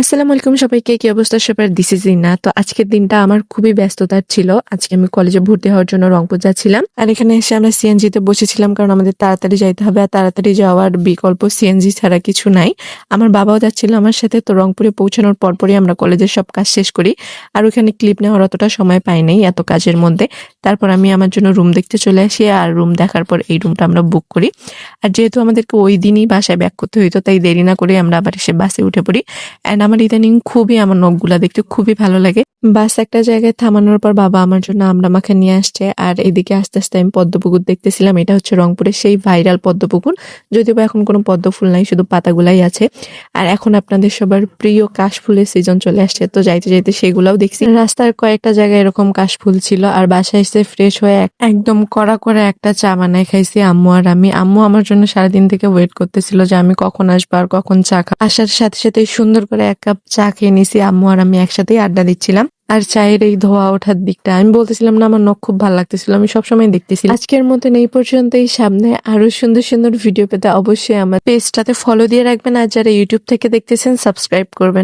আসসালামু আলাইকুম সবাইকে। কি অবস্থা সবার? দিস ইজ রিনা। তো আজকের দিনটা আমার খুবই ব্যস্ততার ছিল। আজকে আমি কলেজে ভর্তি হওয়ার জন্য রংপুর যাচ্ছিলাম। আর এখানে এসে আমরা সিএনজি তে বসেছিলাম কারণ আমাদের তাড়াতাড়ি যাইতে হবে। আর তাড়াতাড়ি যাওয়ার বিকল্প সিএনজি ছাড়া কিছু নাই। আমার বাবাও যাচ্ছিল আমার সাথে। তো রংপুরে পৌঁছানোর পরপরই আমরা কলেজের সব কাজ শেষ করি। আর ওখানে ক্লিপ নেওয়ার অতটা সময় পাই নাই এত কাজের মধ্যে। তারপর আমি আমার জন্য রুম দেখতে চলে আসি। আর রুম দেখার পর এই রুমটা আমরা বুক করি। আর যেহেতু আমাদেরকে ওই দিনই বাসায় ব্যাক করতে হইতো তাই দেরি না করে আমরা আবার এসে বাসে উঠে পড়ি। অ্যান্ড আমার ইদানিং খুবই আমার নখগুলা দেখতে খুবই ভালো লাগে। বাস একটা জায়গায় থামানোর পর বাবা আমার জন্য আমড়া মাখা নিয়ে আসছে। আর এদিকে আস্তে আস্তে আমি পদ্মপুকুর দেখতেছিলাম। এটা হচ্ছে রংপুরের সেই ভাইরাল পদ্মপুকুর। যদিও বা এখন কোনো পদ্ম ফুল নাই, শুধু পাতাগুলাই আছে। আর এখন আপনাদের সবার প্রিয় কাশফুলের সিজন চলে আসছে, তো যাইতে যাইতে সেগুলাও দেখছি। রাস্তার কয়েকটা জায়গায় এরকম কাশফুল ছিল। আর বাসায় এসে ফ্রেশ হয়ে একদম কড়া করে একটা চা বানায় খাইছি আম্মু আর আমি। আম্মু আমার জন্য সারাদিন থেকে ওয়েট করতেছিল যে আমি কখন আসবো আর কখন চা খাবো। আসার সাথে সাথে সুন্দর করে এক কাপ চা খেয়ে নিছি। আম্মু আর আমি একসাথেই আড্ডা দিচ্ছিলাম। আর চায়ের এই ধোয়া ওঠার দিকটা আমি বলতেছিলাম না, আমার নখ খুব ভালো লাগতেছিল, আমি সবসময় দেখতেছি। আজকের মতন এই পর্যন্তই। সামনে আরো সুন্দর সুন্দর ভিডিও পেতে অবশ্যই আমার পেজটাতে ফলো দিয়ে রাখবেন। আর যারা ইউটিউব থেকে দেখতেছেন সাবস্ক্রাইব করবেন।